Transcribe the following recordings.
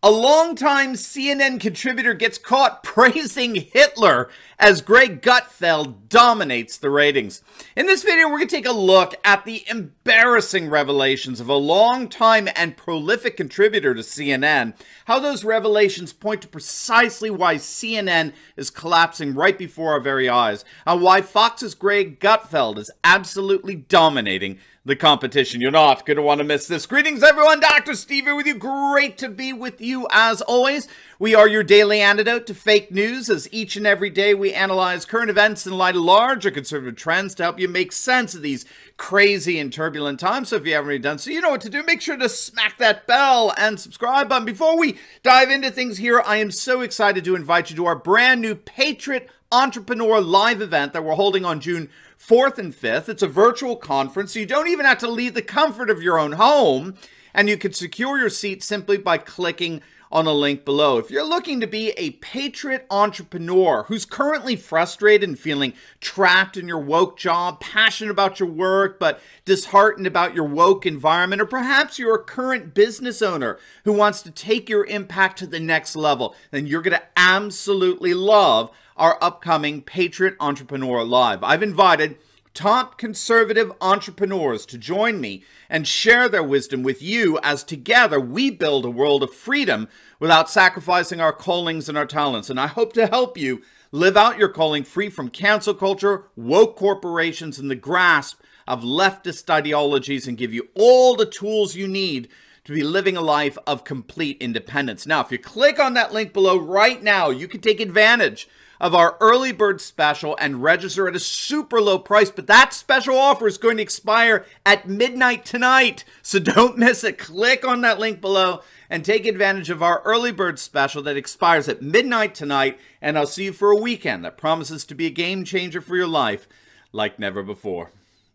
A longtime CNN contributor gets caught praising Hitler as Greg Gutfeld dominates the ratings. In this video, we're going to take a look at the embarrassing revelations of a longtime and prolific contributor to CNN, how those revelations point to precisely why CNN is collapsing right before our very eyes, and why Fox's Greg Gutfeld is absolutely dominating the competition. You're not going to want to miss this. Greetings, everyone. Dr. Steve here with you. Great to be with you as always. We are your daily antidote to fake news, as each and every day we analyze current events in light of larger conservative trends to help you make sense of these crazy and turbulent times. So if you haven't already done so, you know what to do. Make sure to smack that bell and subscribe button. Before we dive into things here, I am so excited to invite you to our brand new PATRIOT Entrepreneur Live event that we're holding on June 4th and 5th. It's a virtual conference, so you don't even have to leave the comfort of your own home, and you can secure your seat simply by clicking on the link below. If you're looking to be a PATRIOT entrepreneur who's currently frustrated and feeling trapped in your woke job, passionate about your work, but disheartened about your woke environment, or perhaps you're a current business owner who wants to take your impact to the next level, then you're going to absolutely love our upcoming PATRIOT Entrepreneur Live. I've invited top conservative entrepreneurs to join me and share their wisdom with you as together we build a world of freedom without sacrificing our callings and our talents. And I hope to help you live out your calling free from cancel culture, woke corporations, and the grasp of leftist ideologies, and give you all the tools you need to be living a life of complete independence. Now, if you click on that link below right now, you can take advantage of our early bird special and register at a super low price, but that special offer is going to expire at midnight tonight, so don't miss it. Click on that link below and take advantage of our early bird special that expires at midnight tonight, and I'll see you for a weekend that promises to be a game changer for your life like never before.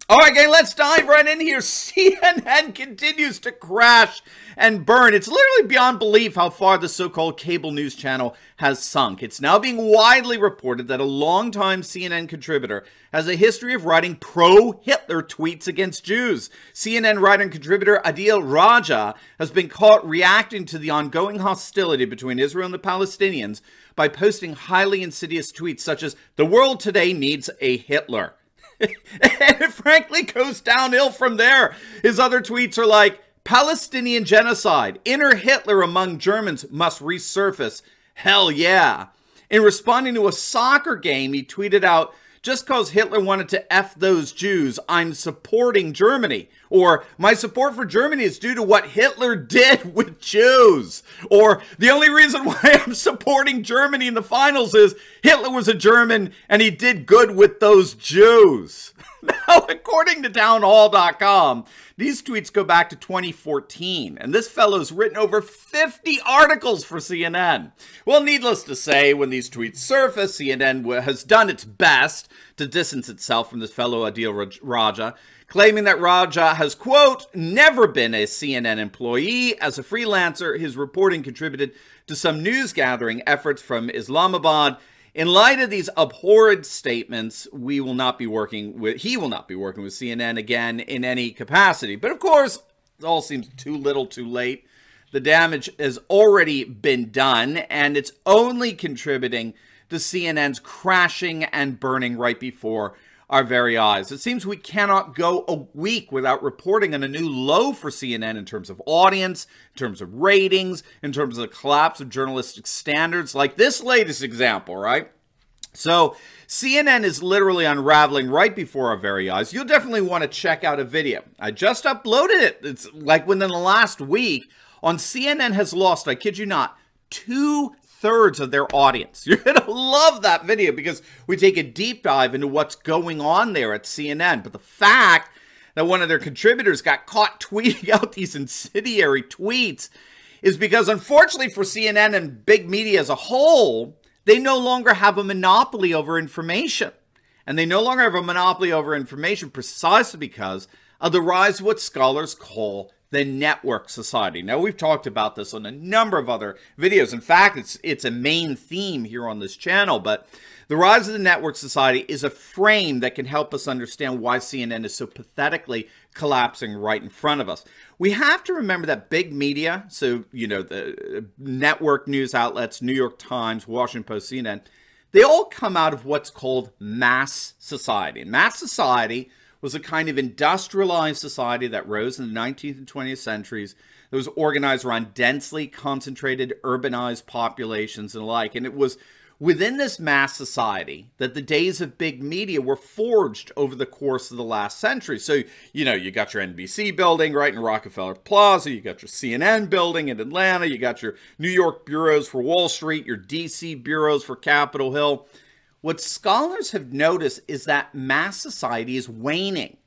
All right, gang, let's dive right in here. CNN continues to crash and burn. It's literally beyond belief how far the so-called cable news channel has sunk. It's now being widely reported that a longtime CNN contributor has a history of writing pro-Hitler tweets against Jews. CNN writer and contributor Adil Raja has been caught reacting to the ongoing hostility between Israel and the Palestinians by posting highly insidious tweets such as, "The world today needs a Hitler." And it frankly goes downhill from there. His other tweets are like, "Palestinian genocide, inner Hitler among Germans must resurface. Hell yeah." In responding to a soccer game, he tweeted out, "Just cause Hitler wanted to F those Jews, I'm supporting Germany." Or, "My support for Germany is due to what Hitler did with Jews." Or, "The only reason why I'm supporting Germany in the finals is Hitler was a German and he did good with those Jews." Now, according to townhall.com, these tweets go back to 2014, and this fellow's written over 50 articles for CNN. Well, needless to say, when these tweets surface, CNN has done its best to distance itself from this fellow Adil Raja, claiming that Raja has, quote, "never been a CNN employee. As a freelancer, his reporting contributed to some news gathering efforts from Islamabad. In light of these abhorrent statements, he will not be working with CNN again in any capacity." But of course, it all seems too little too late. The damage has already been done, and it's only contributing to CNN's crashing and burning right before our very eyes. It seems we cannot go a week without reporting on a new low for CNN in terms of audience, in terms of ratings, in terms of the collapse of journalistic standards, like this latest example, right? So CNN is literally unraveling right before our very eyes. You'll definitely want to check out a video. I just uploaded it. It's like within the last week. CNN has lost, I kid you not, 2/3 of their audience. You're going to love that video because we take a deep dive into what's going on there at CNN. But the fact that one of their contributors got caught tweeting out these incendiary tweets is because, unfortunately for CNN and big media as a whole, they no longer have a monopoly over information. And they no longer have a monopoly over information precisely because of the rise of what scholars call the network society. Now, we've talked about this on a number of other videos. In fact, it's a main theme here on this channel, but the rise of the network society is a frame that can help us understand why CNN is so pathetically collapsing right in front of us. We have to remember that big media, so, you know, the network news outlets, New York Times, Washington Post, CNN, they all come out of what's called mass society. And mass society was a kind of industrialized society that rose in the 19th and 20th centuries that was organized around densely concentrated urbanized populations and the like. And it was within this mass society that the days of big media were forged over the course of the last century. So, you know, you got your NBC building right in Rockefeller Plaza, you got your CNN building in Atlanta, you got your New York bureaus for Wall Street, your DC bureaus for Capitol Hill. What scholars have noticed is that mass society is waning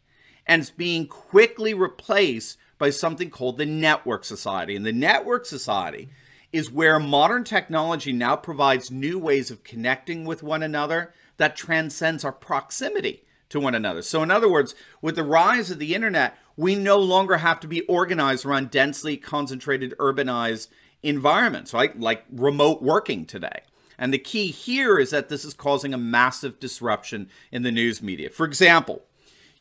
and it's being quickly replaced by something called the network society. And the network society is where modern technology now provides new ways of connecting with one another that transcends our proximity to one another. So in other words, with the rise of the internet, we no longer have to be organized around densely concentrated urbanized environments, right? Like remote working today. And the key here is that this is causing a massive disruption in the news media. For example,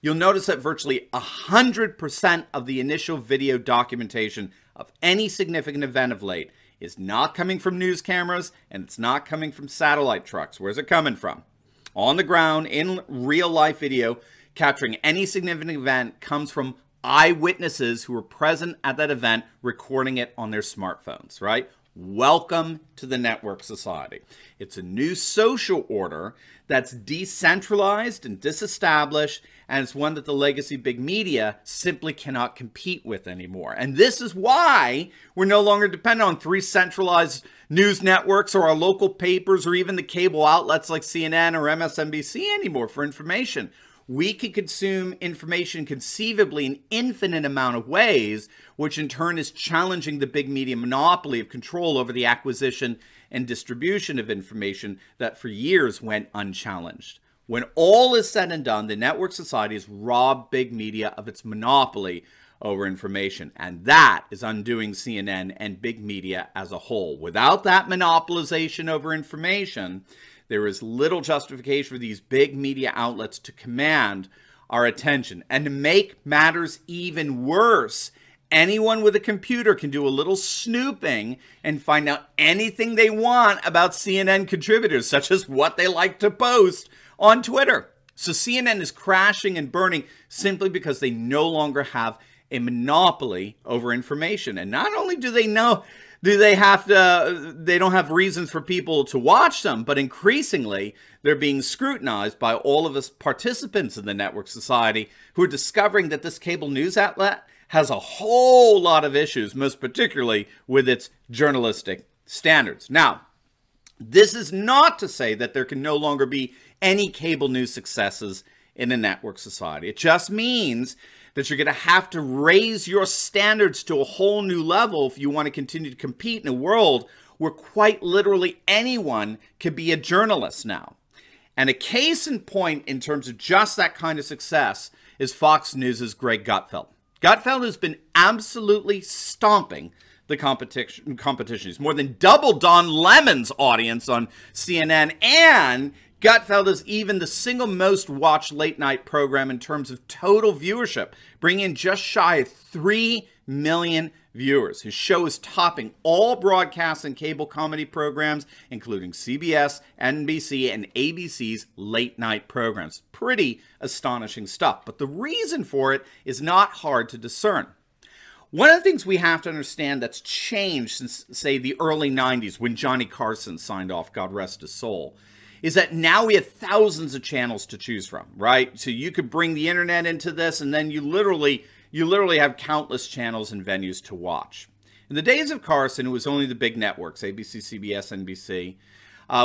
you'll notice that virtually 100% of the initial video documentation of any significant event of late is not coming from news cameras and it's not coming from satellite trucks. Where's it coming from? On the ground, in real life video, capturing any significant event comes from eyewitnesses who were present at that event, recording it on their smartphones, right? Welcome to the network society. It's a new social order that's decentralized and disestablished, and it's one that the legacy big media simply cannot compete with anymore. And this is why we're no longer dependent on 3 centralized news networks or our local papers or even the cable outlets like CNN or MSNBC anymore for information. We can consume information conceivably in infinite amount of ways, which in turn is challenging the big media monopoly of control over the acquisition and distribution of information that for years went unchallenged. When all is said and done, the network society has robbed big media of its monopoly over information, and that is undoing CNN and big media as a whole. Without that monopolization over information, there is little justification for these big media outlets to command our attention. And to make matters even worse, anyone with a computer can do a little snooping and find out anything they want about CNN contributors, such as what they like to post on Twitter. So CNN is crashing and burning simply because they no longer have a monopoly over information. And not only do they they don't have reasons for people to watch them, but increasingly they're being scrutinized by all of us participants in the network society who are discovering that this cable news outlet has a whole lot of issues, most particularly with its journalistic standards. Now, this is not to say that there can no longer be any cable news successes in a network society. It just means that you're going to have to raise your standards to a whole new level if you want to continue to compete in a world where quite literally anyone can be a journalist now. And a case in point in terms of just that kind of success is Fox News' Greg Gutfeld. Gutfeld has been absolutely stomping the competition. He's more than doubled Don Lemon's audience on CNN, and Gutfeld is even the single most watched late night program in terms of total viewership, bringing in just shy of 3 million viewers. His show is topping all broadcast and cable comedy programs, including CBS, NBC, and ABC's late night programs. Pretty astonishing stuff, but the reason for it is not hard to discern. One of the things we have to understand that's changed since, say, the early 90s when Johnny Carson signed off, God rest his soul, is that now we have thousands of channels to choose from, right? So you could bring the internet into this, and then you literally have countless channels and venues to watch. In the days of Carson, it was only the big networks, ABC, CBS, NBC.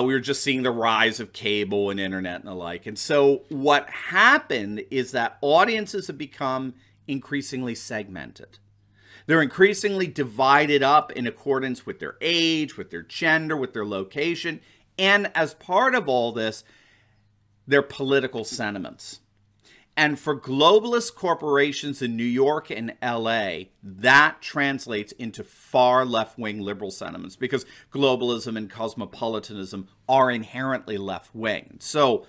We were just seeing the rise of cable and internet and the like. And so what happened is that audiences have become increasingly segmented. They're increasingly divided up in accordance with their age, with their gender, with their location, and as part of all this, their political sentiments. And for globalist corporations in New York and LA, that translates into far left-wing liberal sentiments because globalism and cosmopolitanism are inherently left-wing. So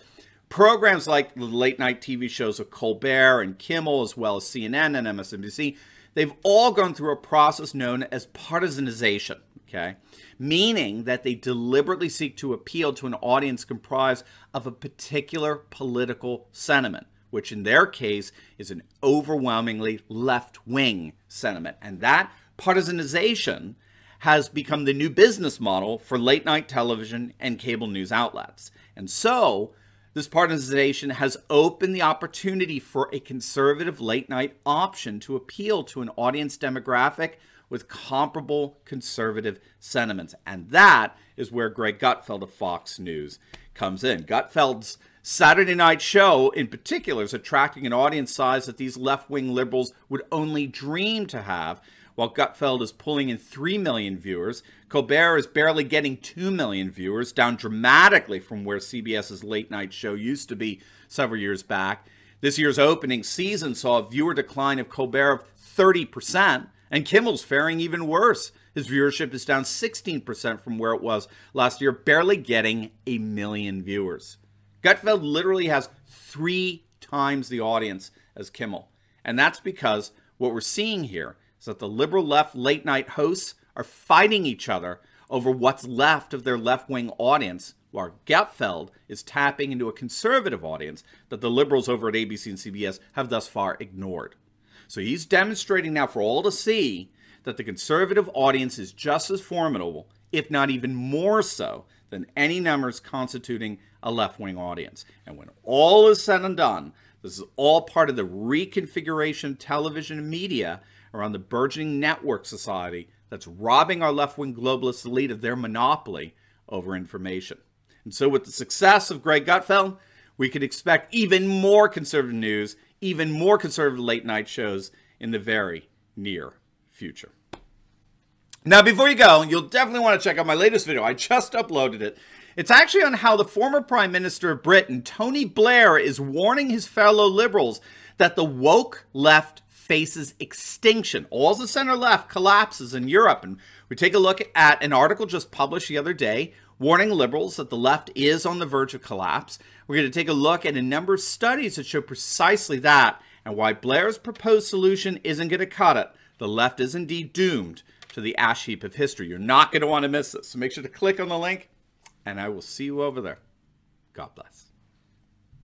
programs like the late-night TV shows of Colbert and Kimmel, as well as CNN and MSNBC, they've all gone through a process known as partisanization, okay? Meaning that they deliberately seek to appeal to an audience comprised of a particular political sentiment, which in their case is an overwhelmingly left-wing sentiment. And that partisanization has become the new business model for late-night television and cable news outlets. And so this partisanization has opened the opportunity for a conservative late-night option to appeal to an audience demographic with comparable conservative sentiments. And that is where Greg Gutfeld of Fox News comes in. Gutfeld's Saturday night show in particular is attracting an audience size that these left-wing liberals would only dream to have. While Gutfeld is pulling in 3 million viewers, Colbert is barely getting 2 million viewers, down dramatically from where CBS's late night show used to be several years back. This year's opening season saw a viewer decline of Colbert of 30%, and Kimmel's faring even worse. His viewership is down 16% from where it was last year, barely getting 1 million viewers. Gutfeld literally has 3 times the audience as Kimmel. And that's because what we're seeing here is that the liberal left late night hosts are fighting each other over what's left of their left-wing audience, while Gutfeld is tapping into a conservative audience that the liberals over at ABC and CBS have thus far ignored. So he's demonstrating now for all to see that the conservative audience is just as formidable, if not even more so, than any numbers constituting a left-wing audience. And when all is said and done, this is all part of the reconfiguration of television and media around the burgeoning network society that's robbing our left-wing globalist elite of their monopoly over information. And so with the success of Greg Gutfeld, we could expect even more conservative news, even more conservative late-night shows in the very near future. Now, before you go, you'll definitely want to check out my latest video. I just uploaded it. It's actually on how the former Prime Minister of Britain, Tony Blair, is warning his fellow liberals that the woke left faces extinction. All the center left collapses in Europe. And we take a look at an article just published the other day warning liberals that the left is on the verge of collapse. We're going to take a look at a number of studies that show precisely that and why Blair's proposed solution isn't going to cut it. The left is indeed doomed to the ash heap of history. You're not going to want to miss this. So make sure to click on the link, and I will see you over there. God bless.